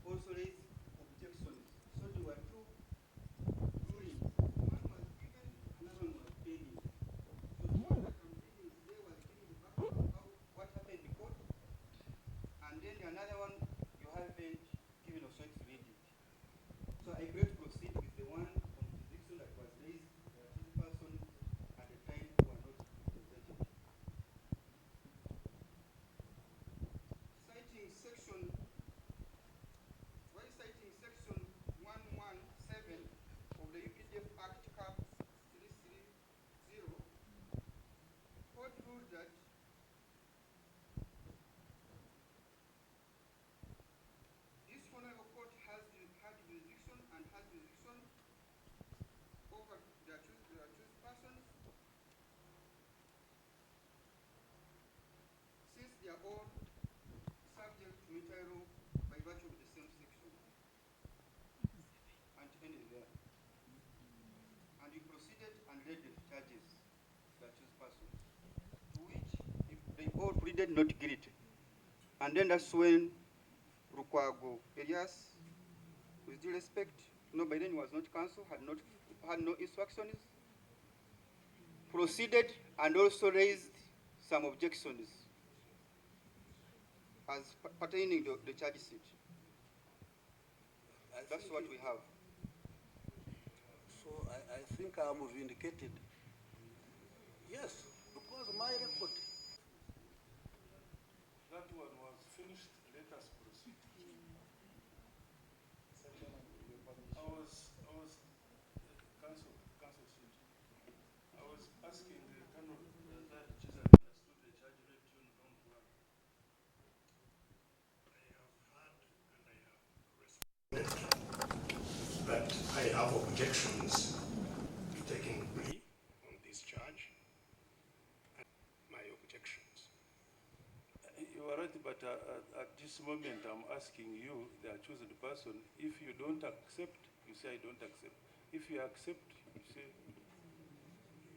also raised objections. So there were two rulings. One was given, another one was pending. So the one that I'm reading today was giving the background of what happened in court, and then another one you haven't given us to read it. So I agree to proceed with the one on jurisdiction that was raised by accused person at the time who were not represented. Citing section, while citing section 117 of the UPDF Act Cap 330, court ruled that this honorable court had jurisdiction and has jurisdiction over the accused persons since they are all subject to military law by virtue of the same section. And ended there. And he proceeded and read the charges to the accused persons, to which they all pleaded not guilty. And then that's when Rukwago Elias, with due respect, no, by then he was not counsel, had no instructions, proceeded and also raised some objections as pertaining to the charge sheet. That's what we have. So I think I'm vindicated. Yes, because my record. That one was finished. Let us proceed. I was counsel seat. I was asking the Colonel that Jesus understood the charge read tune round one. I have heard and I have responded that I have objections to taking plea on this charge. My objections. You are right, but at this moment I'm asking you, the accused person, if you don't accept, you say I don't accept. If you accept, you say,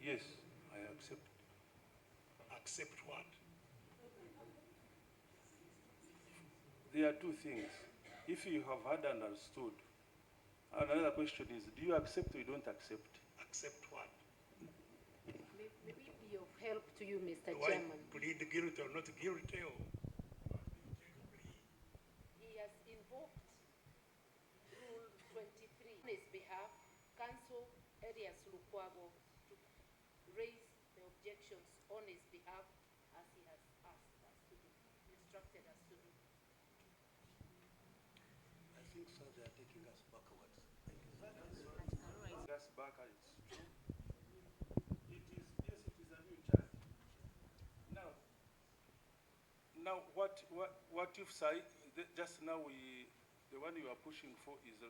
yes, I accept. Accept what? There are two things. If you have had understood, another question is, do you accept or you don't accept? Accept what? Maybe be of help to you, Mr. Do Chairman. I plead guilty or not guilty? Or He has invoked Rule 23 on his behalf. Counsel Elias Lukwago to raise the objections on his behalf as he has asked us to do, instructed us to do. I think, sir, they are taking us backwards. That's back, it's true. It is, yes, it is a new charge. Now what if just now the one you are pushing for is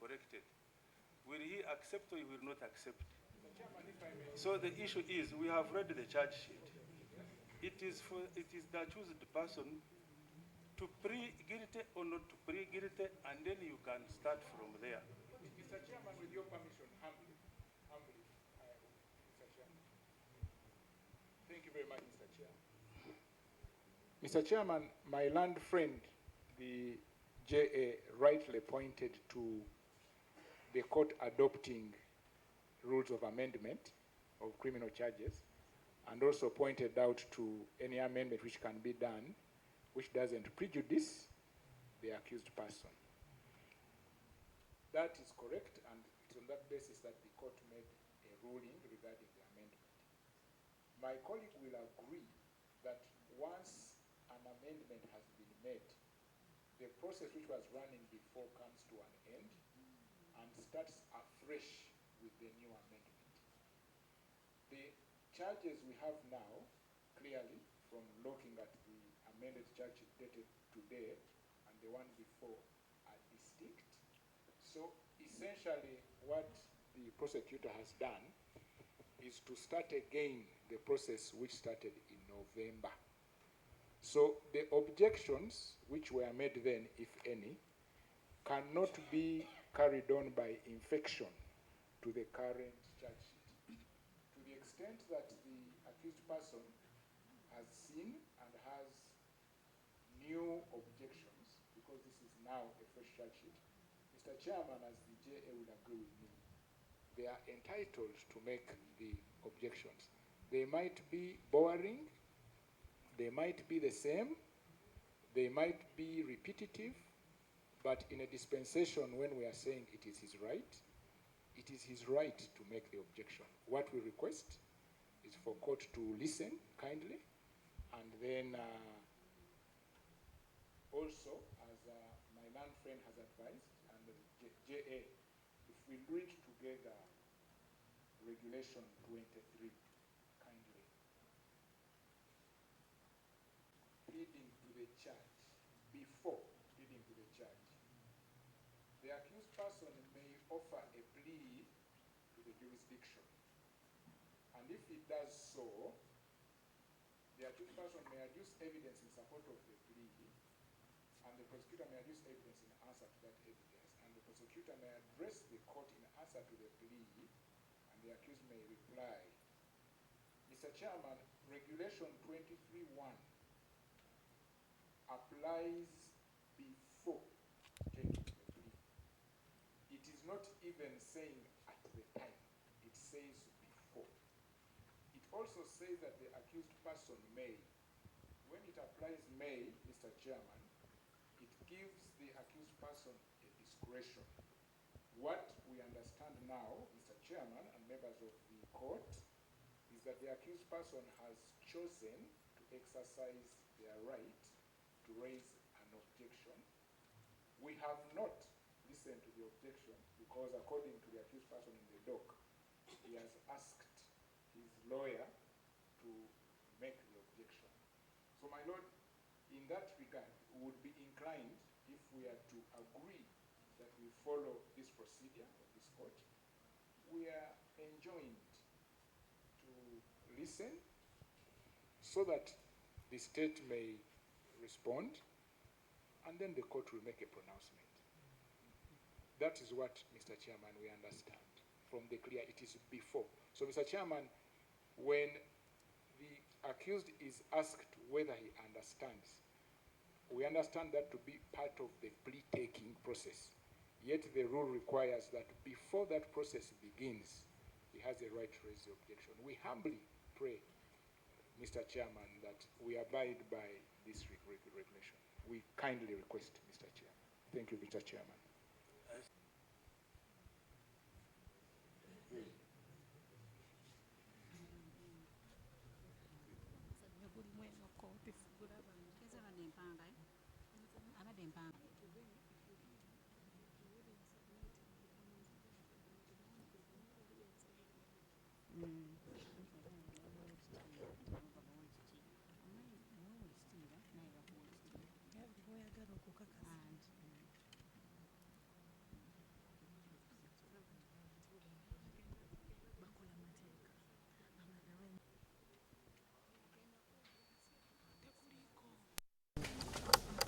corrected? Will he accept or he will not accept? So the issue is, we have read the charge sheet. It is the accused person to plead guilty or not to plead guilty, and then you can start from there. Mr. Chairman, with your permission, humbly, Mr. Chairman. Thank you very much, Mr. Chair. Mr. Chairman, my learned friend, the JA, rightly pointed to the court adopting rules of amendment of criminal charges, and also pointed out to any amendment which can be done which doesn't prejudice the accused person. That is correct, and it's on that basis that the court made a ruling regarding the amendment. My colleague will agree that once an amendment has been made, the process which was running before comes to an end and starts afresh with the new amendment. The charges we have now, clearly, from looking at the amended charge dated today and the one before, are distinct. So essentially what the prosecutor has done is to start again the process which started in November. So the objections which were made then, if any, cannot be carried on by infection to the current charge sheet. To the extent that the accused person has seen and has new objections, because this is now a fresh charge sheet, Mr. Chairman, as the JA will agree with me, they are entitled to make the objections. They might be boring, they might be the same, they might be repetitive, but in a dispensation when we are saying it is his right to make the objection. What we request is for court to listen kindly, and then also, as my learned friend has advised, and the JA, if we read together Regulation 23, kindly. Pleading to the charge, before pleading to the charge, the accused person may offer a plea to the jurisdiction. And if he does so, the accused person may adduce evidence in support of the plea, and the prosecutor may adduce evidence in answer to that evidence, and the prosecutor may address the court in answer to the plea, and the accused may reply. Mr. Chairman, Regulation 23(1) applies before taking the plea. It is not even saying at the time, it says before. It also says that the accused person may. When it applies may, Mr. Chairman, it gives the accused person a discretion. What we understand now, Mr. Chairman and members of the court, is that the accused person has chosen to exercise their right to raise an objection. We have not listened to the objection because according to the accused person in the dock, he has asked his lawyer to make the objection. So my lord, in that regard, we would be inclined, if we are to agree that we follow this procedure of this court, we are enjoined to listen so that the state may respond, and then the court will make a pronouncement. That is what, Mr. Chairman, we understand from the clear. It is before. So, Mr. Chairman, when the accused is asked whether he understands, we understand that to be part of the plea-taking process. Yet the rule requires that before that process begins, he has a right to raise the objection. We humbly pray, Mr. Chairman, that we abide by this regulation. We kindly request, Mr. Chairman. Thank you, Mr. Chairman.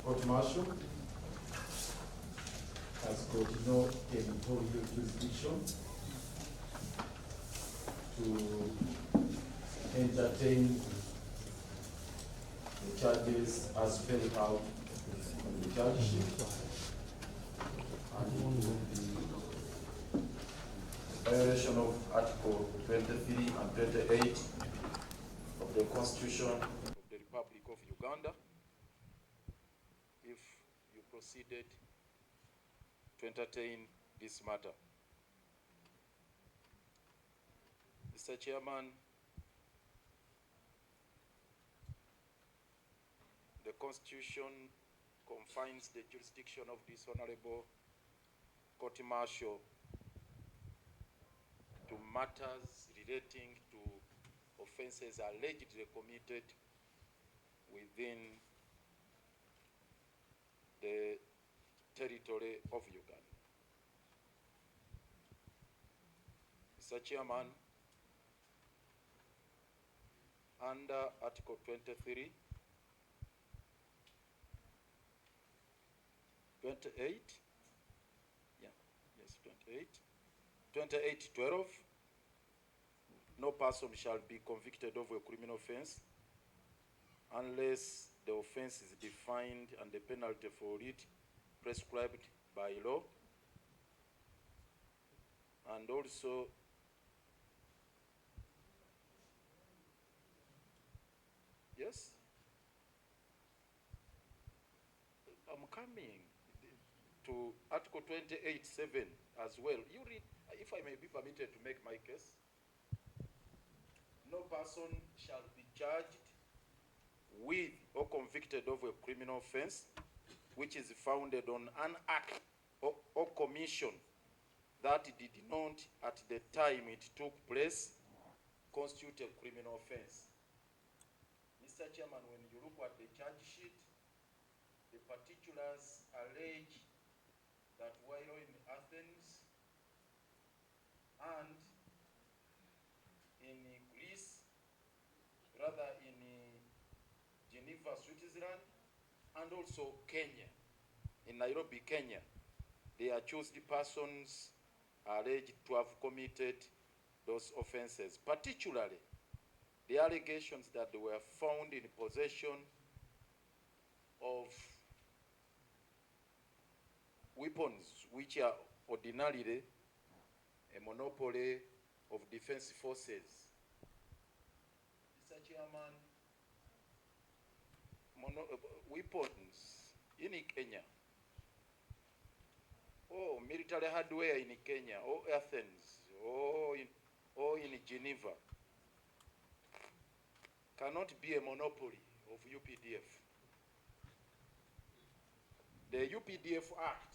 Court martial has got no editorial jurisdiction to entertain the charges as spelled out on the charge sheet, and it will be violation of Article 23 and 28 of the Constitution of the Republic of Uganda if you proceeded to entertain this matter. Mr. Chairman, the Constitution confines the jurisdiction of this Honorable Court Martial to matters relating to offenses allegedly committed within the territory of Uganda. Mr. Chairman, under Article 23, 28:12, no person shall be convicted of a criminal offense unless the offense is defined and the penalty for it prescribed by law, and also yes, I'm coming to Article 28(7) as well. You read, if I may be permitted to make my case. No person shall be charged with or convicted of a criminal offense which is founded on an act or commission that did not, at the time it took place, constitute a criminal offense. Mr. Chairman, when you look at the charge sheet, the particulars allege that while in Athens and in Greece, rather in Geneva, Switzerland, and also Kenya, in Nairobi, Kenya, the accused persons are alleged to have committed those offenses, particularly the allegations that they were found in possession of weapons which are ordinarily a monopoly of defense forces. Mr. Chairman, weapons in Kenya, or military hardware in Kenya, or Athens, or in Geneva, cannot be a monopoly of UPDF. The UPDF Act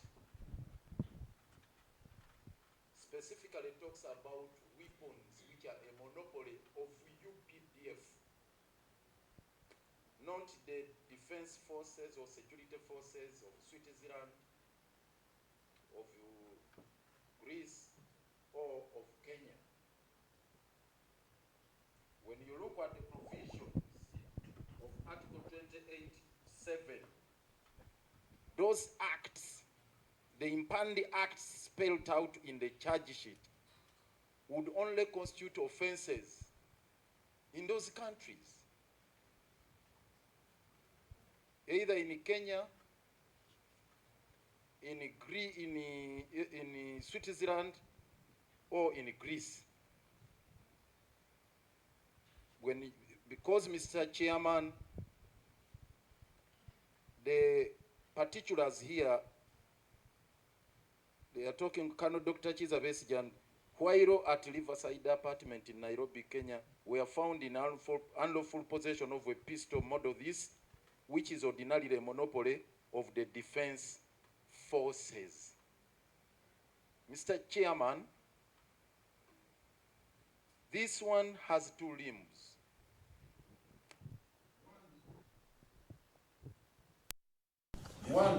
specifically talks about weapons which are a monopoly of UPDF, not the defense forces or security forces of Switzerland, of Greece, or of Kenya. When you look at the provisions of Article 28(7), those acts, the impandi acts spelled out in the charge sheet, would only constitute offenses in those countries, either in Kenya, in Switzerland, or in Greece. Because, Mr. Chairman, the particulars here, they are talking, Colonel Dr. Chiza Besigye, while at Riverside apartment in Nairobi, Kenya, were found in unlawful possession of a pistol model this, which is ordinarily a monopoly of the defense forces. Mr. Chairman, this one has two limbs. One,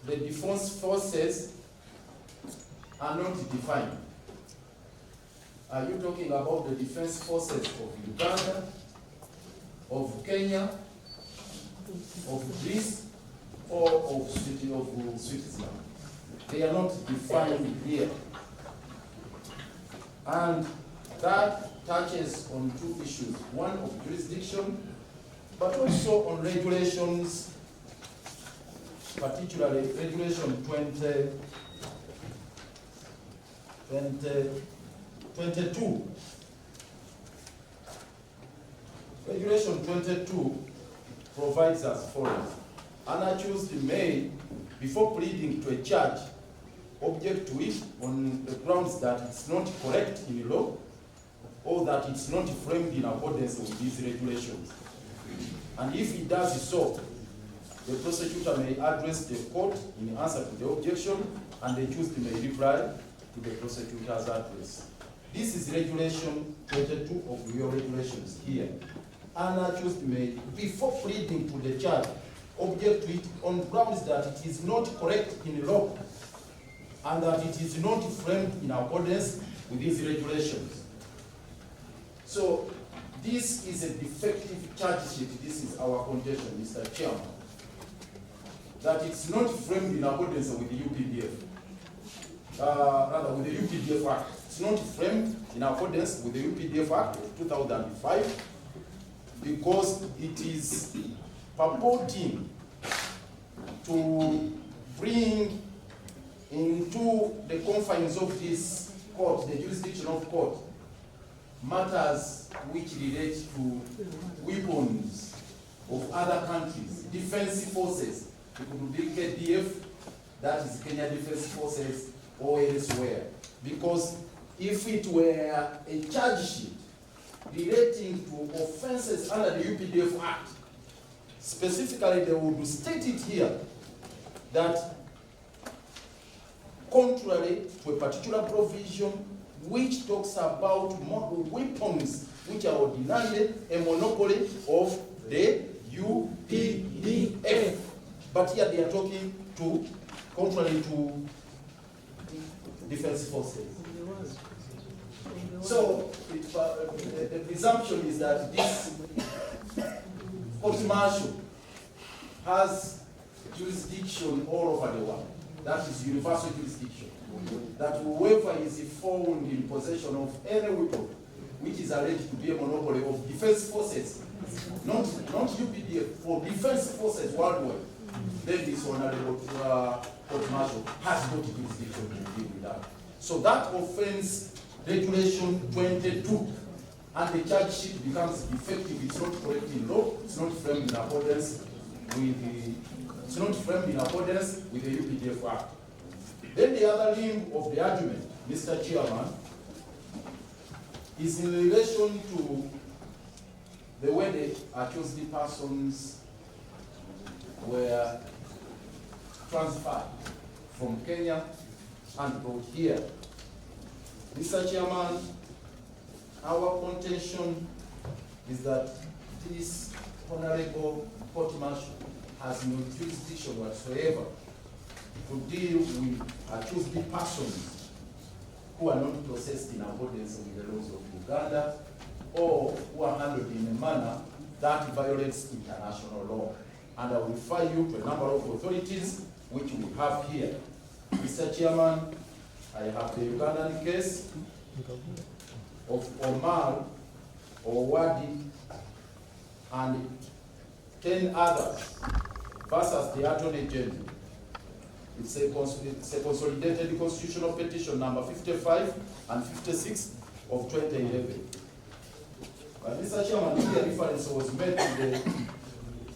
the defense forces are not defined. Are you talking about the defense forces of Uganda, of Kenya, of Greece, or of Switzerland? They are not defined here. And that touches on two issues. One of jurisdiction, but also on regulations, particularly Regulation 22. Regulation 22 provides as follows. An accused may, before pleading to a charge, object to it on the grounds that it's not correct in law or that it's not framed in accordance with these regulations. And if he does so, the prosecutor may address the court in answer to the objection, and the accused may reply to the prosecutor's address. This is Regulation 22 of your regulations here. An accused may, before pleading to the charge, object to it on grounds that it is not correct in law and that it is not framed in accordance with these regulations. So this is a defective charge sheet. This is our contention, Mr. Chairman, that it's not framed in accordance with the UPDF, rather with the UPDF Act. It's not framed in accordance with the UPDF Act of 2005 because it is purporting to to bring into the confines of this court, the jurisdiction of court, matters which relate to weapons of other countries, defense forces. It could be KDF, that is Kenya Defense Forces, or elsewhere. Because if it were a charge sheet relating to offenses under the UPDF Act, specifically they would state it here that contrary to a particular provision which talks about weapons which are ordinarily a monopoly of the UPDF. But here they are talking to contrary to defense forces. So the presumption is that this court martial has jurisdiction all over the world. That is universal jurisdiction. That whoever is found in possession of any weapon which is alleged to be a monopoly of defense forces, not UPDF, for defense forces worldwide, then this honorable court martial has got jurisdiction to deal with that. So that offense, regulation 22, and the charge sheet becomes effective. It's not correct in law. It's not framed in accordance with the. It's not framed in accordance with the UPDF Act. Then the other limb of the argument, Mr. Chairman, is in relation to the way the accused persons were transferred from Kenya and brought here. Mr. Chairman, our contention is that this honorable court martial has no jurisdiction whatsoever to deal with accused persons who are not processed in accordance with the laws of Uganda or who are handled in a manner that violates international law. And I will refer you to a number of authorities which we have here. Mr. Chairman, I have the Ugandan case of Omar Owadi and 10 others versus the Attorney General. It's a consolidated constitutional petition number 55 and 56 of 2011. But Mr. Chairman, here reference was made to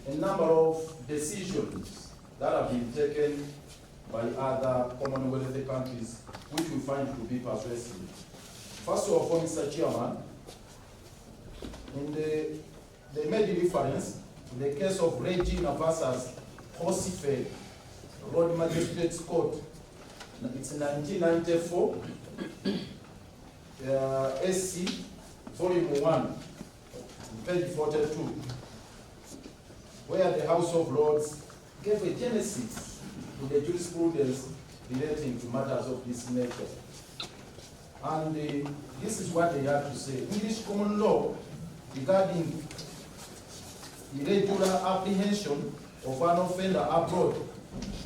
a number of decisions that have been taken by other Commonwealth countries which we find to be persuasive. First of all, Mr. Chairman, they made reference to the case of Regina versus Horsefeld Road Magistrates Court. It's 1994, SC, Volume 1, page 42, where the House of Lords gave a genesis to the jurisprudence relating to matters of this nature. And this is what they had to say. English common law regarding irregular apprehension of an offender abroad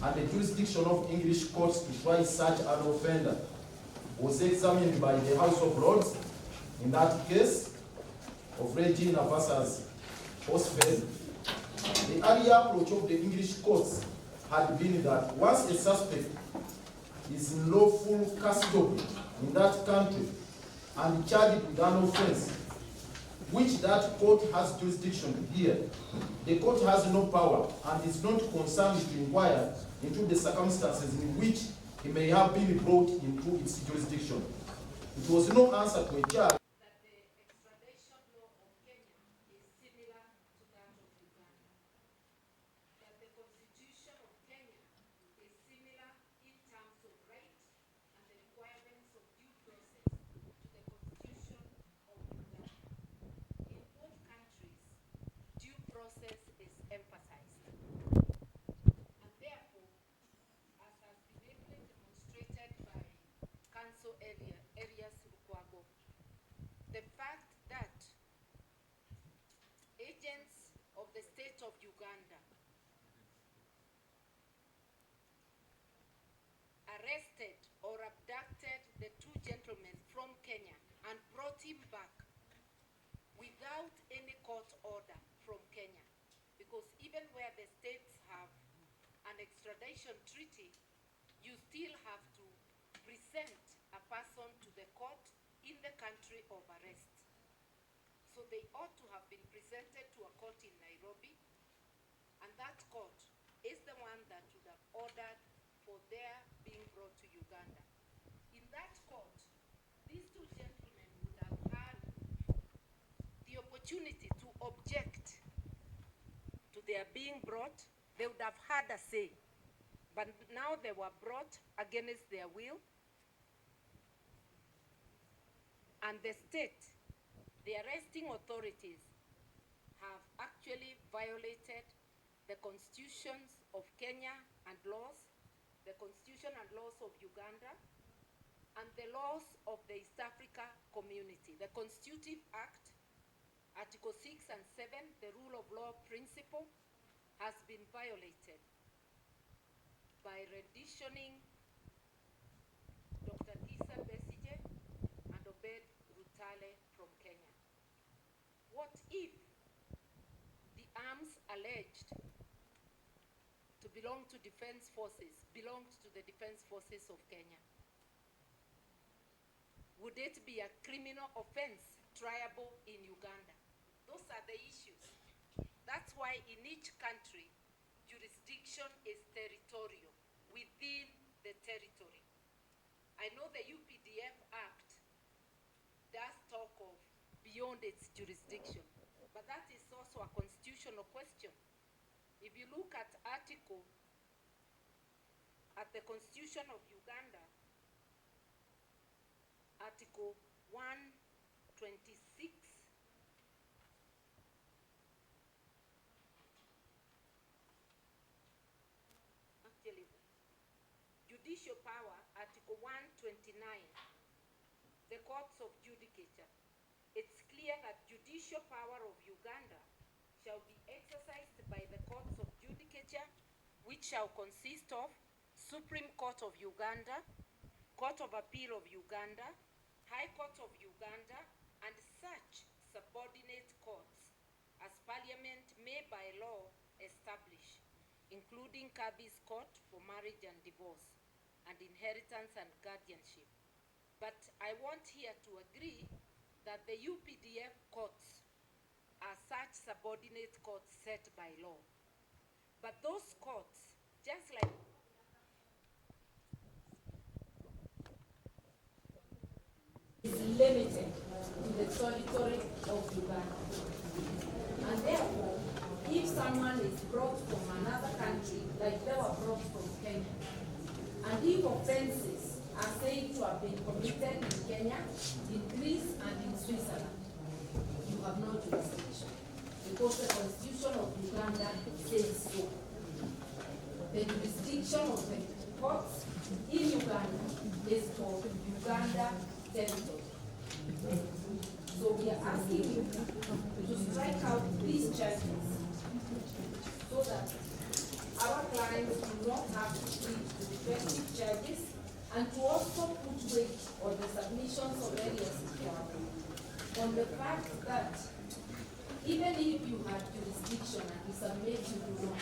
and the jurisdiction of English courts to try such an offender was examined by the House of Lords in that case of Regina versus Horsefeld. The earlier approach of the English courts had been that once a suspect is in lawful custody in that country and charged with an offense which that court has jurisdiction to hear, the court has no power and is not concerned to inquire into the circumstances in which he may have been brought into its jurisdiction. It was no answer to a charge. That the extradition law of Kenya is similar to that of Uganda. That the Constitution of Kenya is similar in terms of right and the requirements of due process to the Constitution of Uganda. In both countries, due process is emphasized. And therefore, as has been ably demonstrated by Council Arias Lukwago, the fact that agents of the state of Uganda arrested or abducted the two gentlemen from Kenya and brought him back without any court order from Kenya, because even where the states have an an extradition treaty, you still have to present a person to the court in the country of arrest. So they ought to have been presented to a court in Nairobi, and that court is the one that would have ordered for their being brought to Uganda. In that court, these two gentlemen would have had the opportunity to object to their being brought. They would have had a say. But now they were brought against their will. And the state, the arresting authorities, have actually violated the constitutions of Kenya and laws, the constitution and laws of Uganda, and the laws of the East Africa community. The Constitutive Act, Article 6 and 7, the rule of law principle, has been violated by renditioning Dr. Besigye and from Kenya. What if the arms alleged to belong to defense forces belonged to the defense forces of Kenya? Would it be a criminal offense triable in Uganda? Those are the issues. That's why in each country, jurisdiction is territorial, within the territory. I know the UPDF Act does talk of beyond its jurisdiction, but that is also a constitutional question. If you look at the Constitution of Uganda, Article 126, actually, judicial power, Article 129, the courts of judicature. It's clear that judicial power of Uganda shall be exercised by the courts of judicature, which shall consist of Supreme Court of Uganda, Court of Appeal of Uganda, High Court of Uganda, and such subordinate courts as Parliament may by law establish, including Kabi's Court for marriage and divorce, and inheritance and guardianship. But I want here to agree that the UPDF courts are such subordinate courts set by law. But those courts, just like is limited to the territory of Uganda. And therefore, if someone is brought from another country, like they were brought from Kenya, and if offenses are said to have been committed in Kenya, in Greece, and in Switzerland, you have no jurisdiction, because the Constitution of Uganda says so. The jurisdiction of the courts in Uganda is for Uganda territory. So we are asking you to strike out these charges so that our clients do not have to plead to defective charges, and to also put weight on the submissions of various people on the fact that even if you had jurisdiction and you submit, you do not.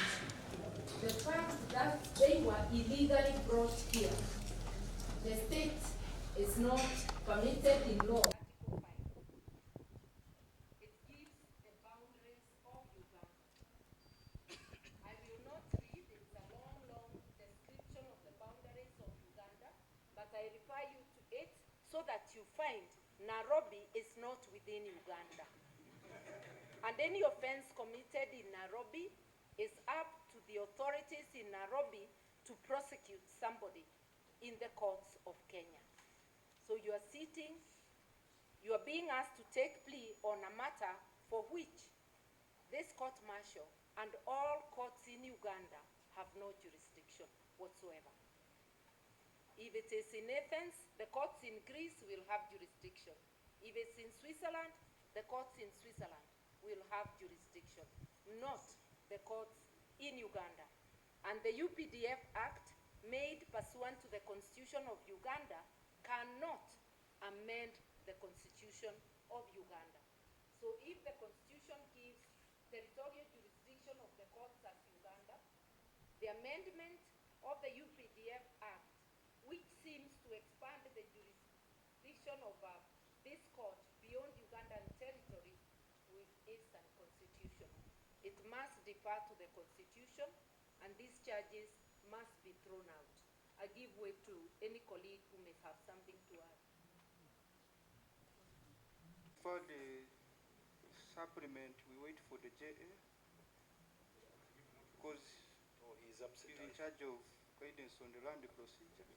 The fact that they were illegally brought here, the state is not permitted in law. It gives the boundaries of Uganda. I will not read, it's a long description of the boundaries of Uganda, but I refer you to it so that you find Nairobi is not within Uganda. And any offense committed in Nairobi is up to the authorities in Nairobi to prosecute somebody in the courts of Kenya. So you are being asked to take plea on a matter for which this court-martial and all courts in Uganda have no jurisdiction whatsoever. If it is in Athens, the courts in Greece will have jurisdiction. If it's in Switzerland, the courts in Switzerland will have jurisdiction, not the courts in Uganda. And the UPDF Act, made pursuant to the Constitution of Uganda, cannot amend the Constitution of Uganda. So if the Constitution gives territorial jurisdiction of the courts as Uganda, The amendment of the UPDF Act, which seems to expand the jurisdiction of this court beyond Ugandan territory, is unconstitutional. It must defer to the Constitution, and these charges must be thrown out. I give way to any colleague who may have something to add. For the supplement, we wait for the JA because He's absent. he's in charge of guidance on the land procedure.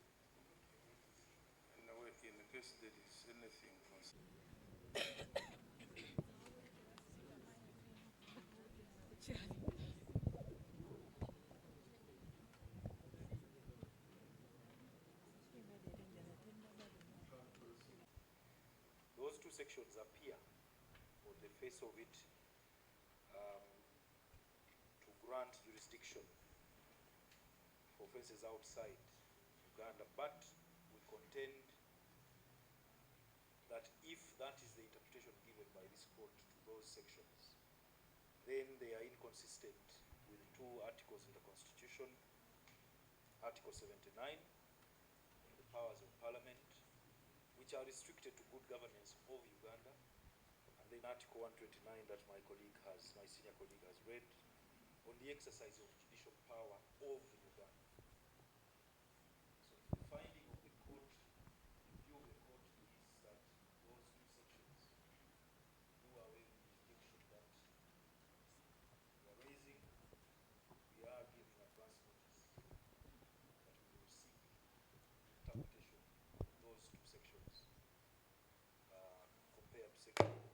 In a way, in case there is anything those two sections appear on the face of it to grant jurisdiction for offences outside Uganda, but we contend that if that is the interpretation given by this court to those sections, then they are inconsistent with two articles in the Constitution, Article 79, the powers of Parliament, which are restricted to good governance of Uganda, and then Article 129 that my senior colleague has read, on the exercise of judicial power of Uganda. So the finding of the court, the view of the court is that those two sections do away with the objection that we are raising. We are giving advance notice that we will seek interpretation of those two sections compared to section.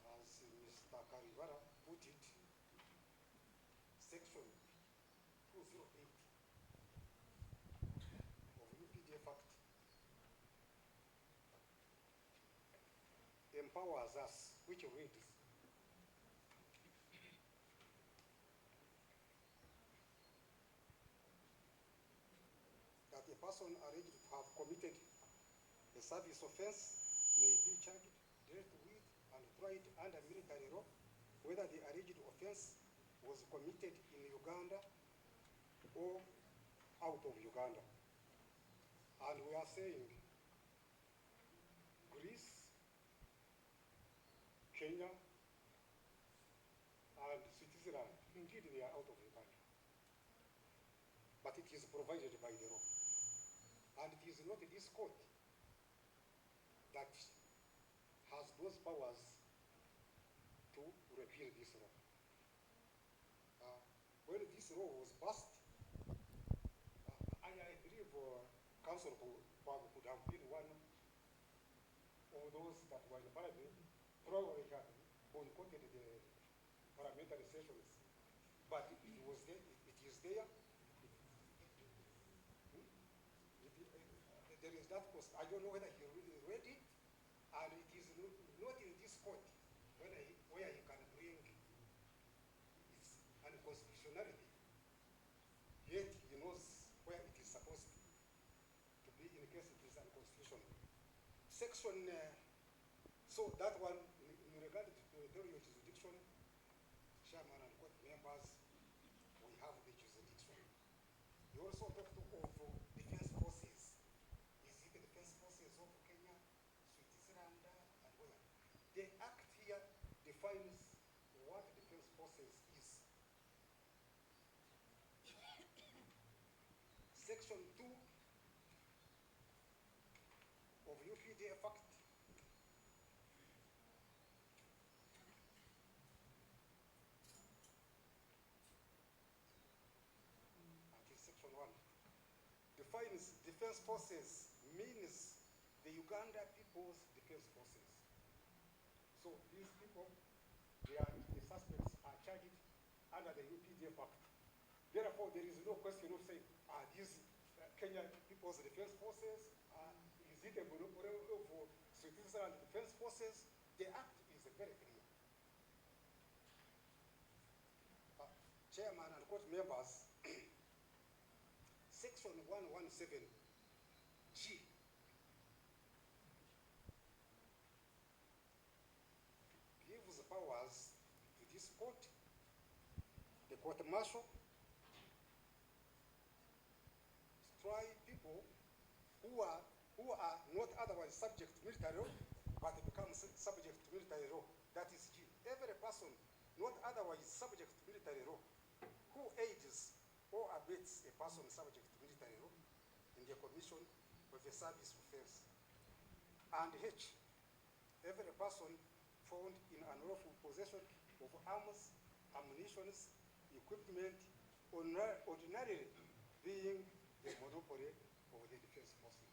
As Mr. Karua put it, Section 208 of UPDF Act empowers us, which reads, that a person alleged to have committed a service offense may be charged, dealt with, and tried under military law, whether the alleged offense was committed in Uganda or out of Uganda. And we are saying Greece, Kenya, and Switzerland, indeed they are out of Uganda. But it is provided by the law. And it is not this court that has those powers to repeal this law. When this law was passed, I believe Council could have been one of those that were in Parliament, probably had boycotted the parliamentary sessions. But it was there, it is there. There is that cost. I don't know whether he really read it, and it is not in this court where he can bring its unconstitutionality. Yet he knows where it is supposed to be in case it is unconstitutional. Section, so that one, in regard to territorial jurisdiction, chairman and court members, we have the jurisdiction. You also talked of defense forces Section 2 of UPDF Act. Until Section 1 defines defense forces means the Uganda People's Defense Forces. So these people, the suspects are charged under the UPDF Act. Therefore, there is no question of saying, are these Kenya People's Defense Forces? Is it a monopoly for Switzerland Defense Forces? The Act is very clear. Chairman and court members, Section 117G gives powers to this court, the court martial, to try people who are not otherwise subject to military law, but become subject to military law. That is G. Every person not otherwise subject to military law who aids or abets a person subject to military law in the commission of a service offense. And H, every person found in unlawful possession of arms, ammunition, equipment, ordinarily being the monopoly of the defense forces.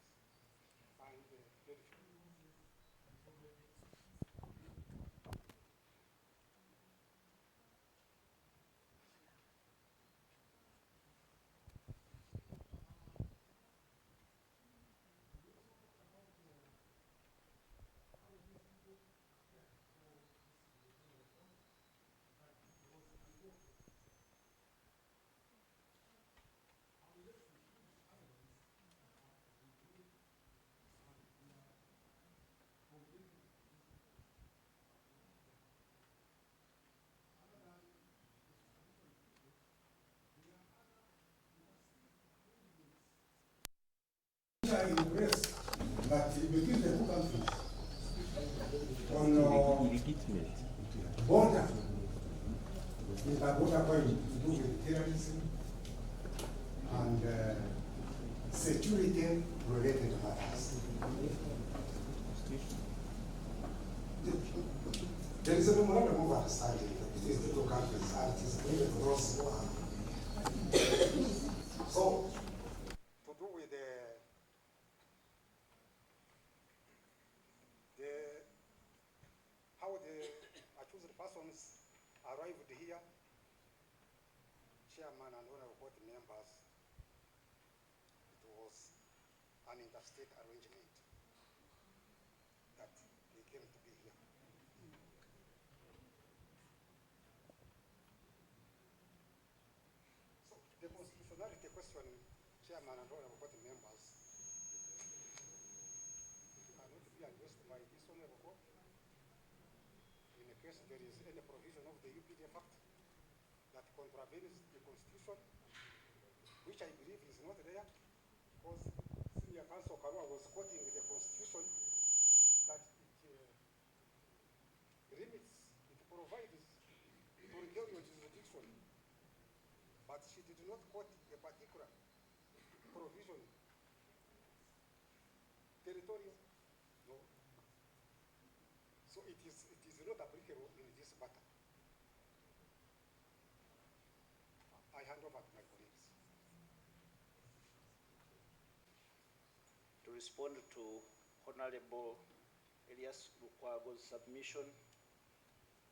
And in press, but between the two countries on border, is a border point to do with terrorism and security related matters. There is a memorandum of understanding between the two countries, and it is needed for those who are. So, to do with how the accused persons arrived here, Chairman and honorable court members, it was an interstate arrangement that they came to be here. So the constitutionality question, Chairman and honorable court members, cannot be addressed by this honorable court in a case there is any provision of the UPDF Act that contravenes the Constitution, which I believe is not there, because Senior Counsel Karua was quoting the Constitution that it limits, it provides territorial jurisdiction, but she did not quote a particular provision. Territorial, no. So it is not applicable in this matter. I hand over to my colleagues. To respond to Honorable Elias Lukwago's submission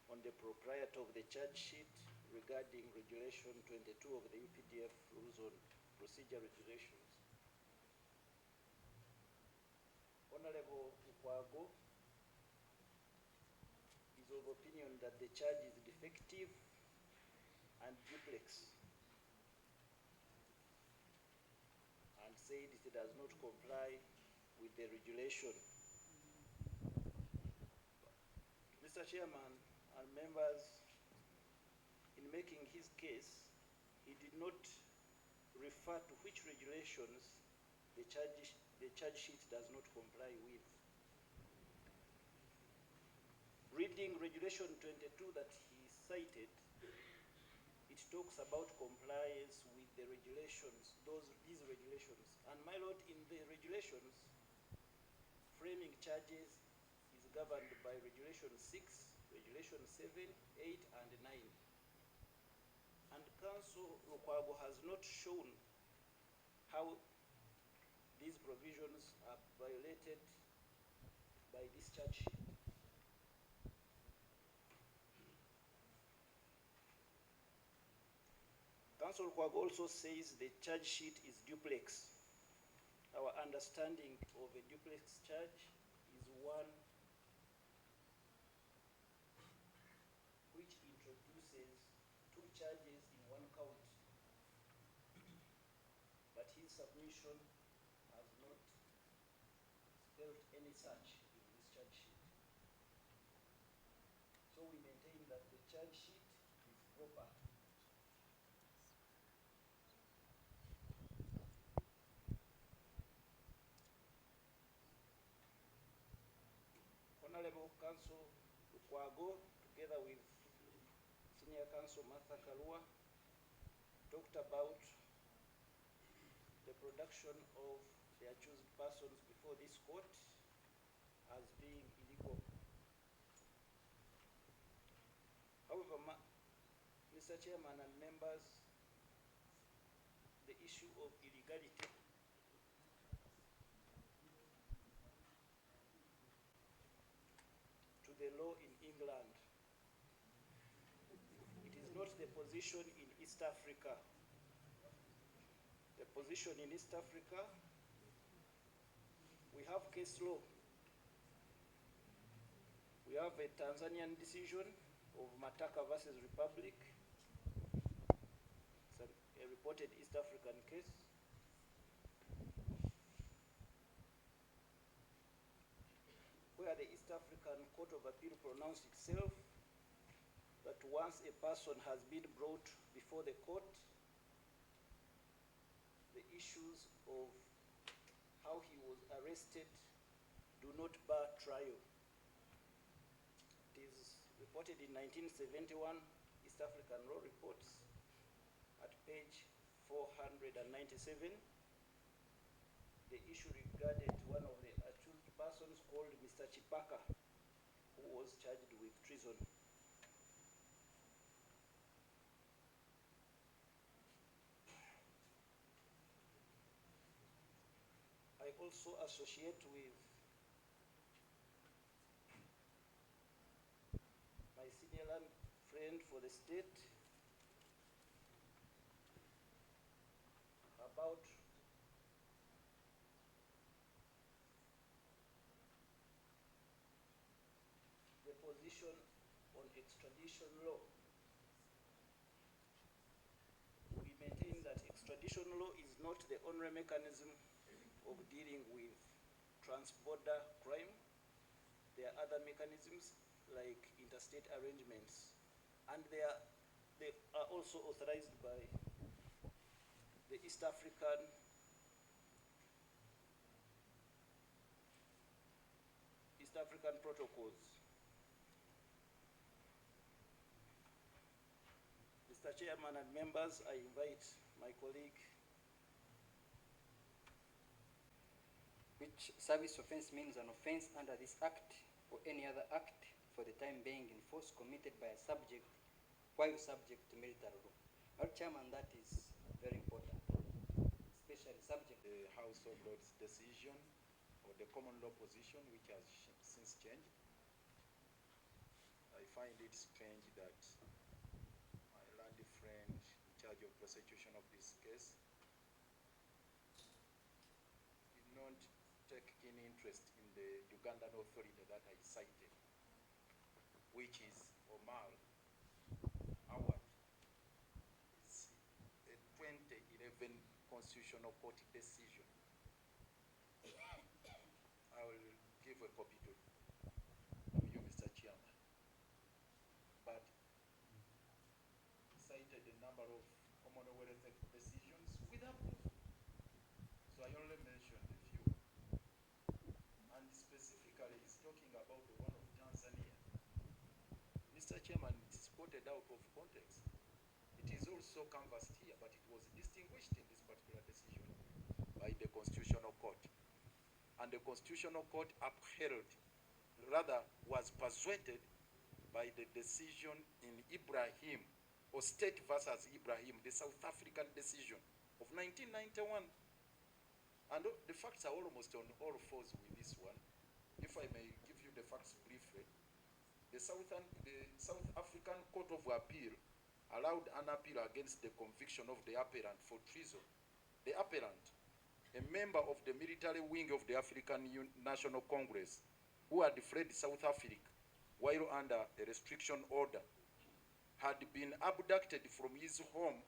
on the propriety of the charge sheet regarding Regulation 22 of the UPDF Rules on Procedure Regulations. Honorable Lukwago is of opinion that the charge is defective and duplex, and said it does not comply with the regulation. Mr. Chairman and members, in making his case, he did not refer to which regulations the charge sheet does not comply with. Reading Regulation 22 that he cited, it talks about compliance with the regulations, these regulations regulations. And my lord, in the regulations, framing charges is governed by Regulation 6, Regulation 7, 8, and 9. And Council Lukwago has not shown how these provisions are violated by this charge sheet. Council Lukwago also says the charge sheet is duplex. Our understanding of a duplex charge is one which introduces two charges in one count. But his submission has not spelled any such in this charge sheet. So we maintain that the charge sheet is proper. Honorable Council Lukwago, together with Senior Counsel Martha Karua, talked about the production of the accused persons before this court as being illegal. However, Mr. Chairman and members, the issue of illegality to the law in England, it is not the position in East Africa. The position in East Africa, we have case law. We have a Tanzanian decision of Mataka versus Republic. It's a reported East African case. Where the East African Court of Appeal pronounced itself that once a person has been brought before the court, the issues of how he was arrested do not bar trial. It is reported in 1971 East African Law Reports at page 497. The issue regarded one of the accused persons called Mr. Chipaka, who was charged with treason. I also associate with my senior friend for the state about the position on extradition law. We maintain that extradition law is not the only mechanism of dealing with trans-border crime. There are other mechanisms like interstate arrangements, and they are also authorized by the East African protocols. Mr. Chairman and members, I invite my colleague. Which service offense means an offense under this act or any other act for the time being in force committed by a subject while subject to military law. Our Chairman, that is very important, especially subject. The House of Lords decision or the common law position, which has since changed. I find it strange that my learned friend in charge of prosecution of this case did not take keen interest in the Ugandan authority that I cited, which is Omar Awad. It's a 2011 Constitutional Court decision. I will give a copy to you, Mr. Chairman. But cited a number of Commonwealth decisions without proof. So I only mentioned a few. And specifically, he's talking about the one of Tanzania. Mr. Chairman, it is quoted out of context. It is also canvassed here, but it was distinguished in this particular decision Constitutional Court upheld, rather was persuaded by the decision in Ibrahim, or State versus Ibrahim, the South African decision of 1991. And the facts are almost on all fours with this one. If I may give you the facts briefly, the South African Court of Appeal allowed an appeal against the conviction of the appellant for treason. The appellant, a member of the military wing of the African National Congress, who had fled South Africa while under a restriction order, had been abducted from his home.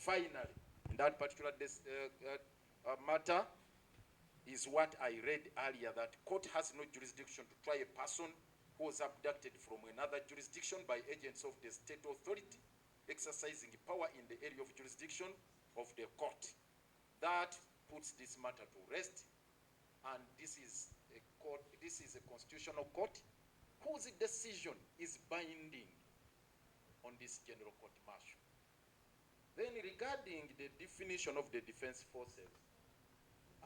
Finally, in that particular matter, is what I read earlier, that court has no jurisdiction to try a person who was abducted from another jurisdiction by agents of the state authority exercising power in the area of jurisdiction of the court. That puts this matter to rest, and this is a court, this is a constitutional court whose decision is binding on this general court martial. Then regarding the definition of the defense forces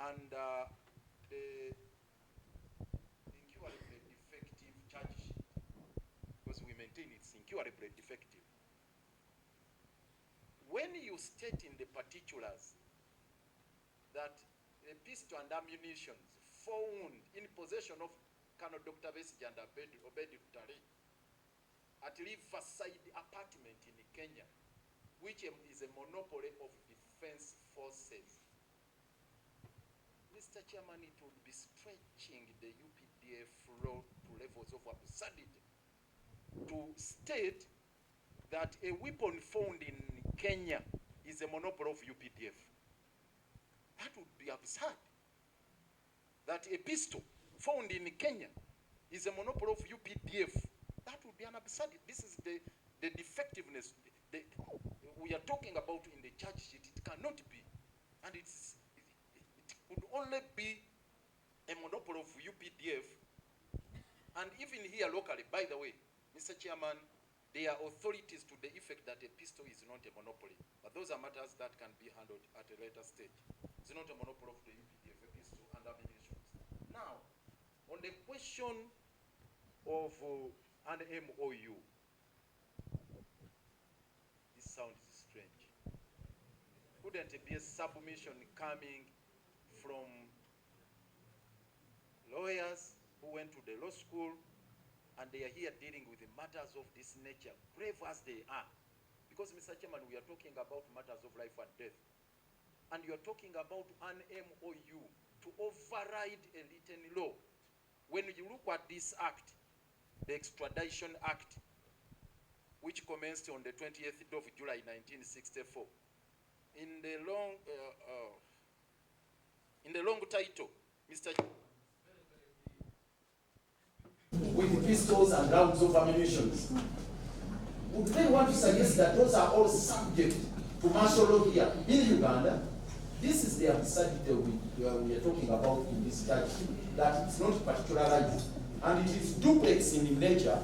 and the incurably defective charge sheet, because we maintain it's incurably defective. When you state in the particulars that a pistol and ammunition found in possession of Colonel Dr. Besigye and Obed Tari at Riverside apartment in Kenya, which is a monopoly of defense forces, Mr. Chairman, it would be stretching the UPDF law to levels of absurdity to state that a weapon found in Kenya is a monopoly of UPDF. That would be absurd. That a pistol found in Kenya is a monopoly of UPDF. That would be an absurdity. This is the defectiveness we are talking about in the charge sheet. It cannot be, and it could only be a monopoly of UPDF. And even here locally, by the way, Mr. Chairman, there are authorities to the effect that a pistol is not a monopoly, but those are matters that can be handled at a later stage. It's not a monopoly of the UPDF, a pistol and ammunition. Now, on the question of an MOU, this sounds strange. Couldn't it be a submission coming from lawyers who went to the law school and they are here dealing with the matters of this nature, grave as they are? Because, Mr. Chairman, we are talking about matters of life and death. And you are talking about an MOU to override a written law. When you look at this act, the Extradition Act, which commenced on the 20th of July 1964, in the long title, Mr. with pistols and rounds of ammunition. Would they want to suggest that those are all subject to martial law here in Uganda? This is the absurdity we are talking about in this charge, that it's not particularized, and it is duplex in nature,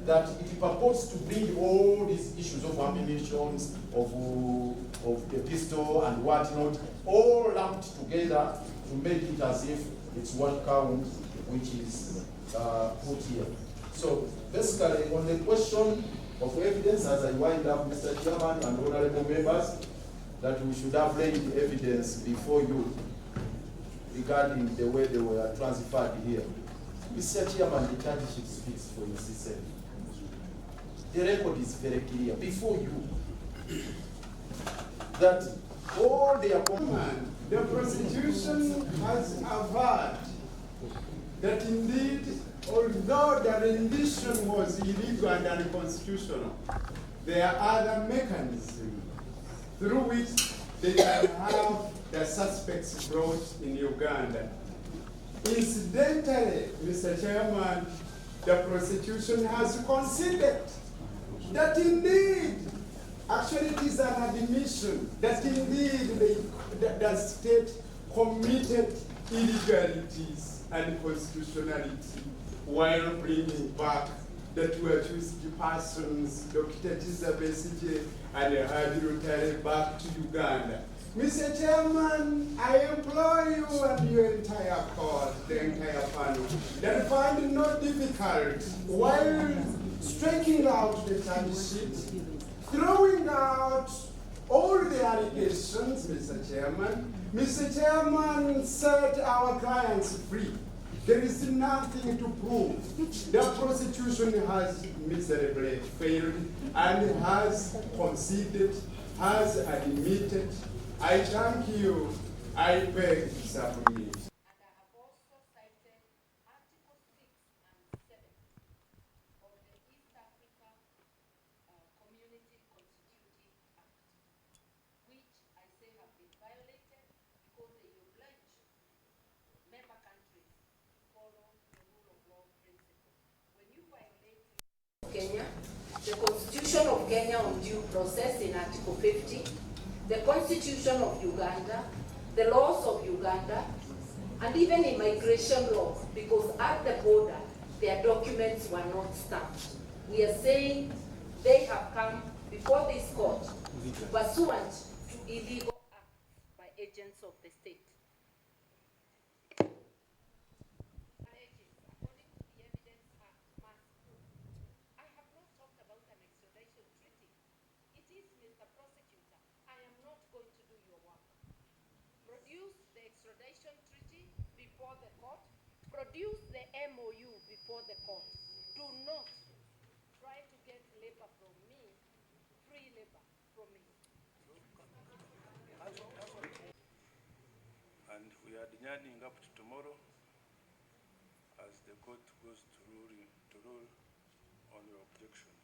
that it purports to bring all these issues of ammunition, of the pistol and whatnot, all lumped together to make it as if It's one count which is put here. So basically, on the question of evidence, as I wind up, Mr. Chairman and honorable members, that we should have laid evidence before you regarding the way they were transferred here. Mr. Chairman, the charge sheet speaks for itself. The record is very clear before you that all their the prosecution has averred that indeed, although the rendition was illegal and unconstitutional, there are other mechanisms through which they can have the suspects brought in Uganda. Incidentally, Mr. Chairman, the prosecution has conceded that indeed, actually it is an admission that indeed the state committed illegalities and constitutionality while bringing back the two accused persons, Dr. Besigye and Adjournment, back to Uganda. Mr. Chairman, I implore you and your entire court, the entire panel, that find no difficult while striking out the charge sheet, throwing out all the allegations, Mr. Chairman. Mr. Chairman, set our clients free. There is nothing to prove. The prosecution has miserably failed and has conceded, has admitted. I thank you. I beg to submit. And I have also cited Article 6 and 7 of the East Africa Community Constitutive Act, which I say have been violated because they oblige member countries to follow the rule of law principle. When you violate Kenya, the Constitution of Kenya on due process in Article 50, the Constitution of Uganda, the laws of Uganda, and even immigration laws, because at the border, their documents were not stamped. We are saying they have come before this court pursuant to illegal acts by agents of the state. According to the Evidence Act, must prove. I have not talked about an extradition treaty. It is, Mr. Prosecutor, I am not going to do your work. Produce the extradition treaty before the court. Produce the MOU before the court. Do not try to get labor from me, free labor from me. And we are adjourning up to tomorrow as the court goes to rule on your objection.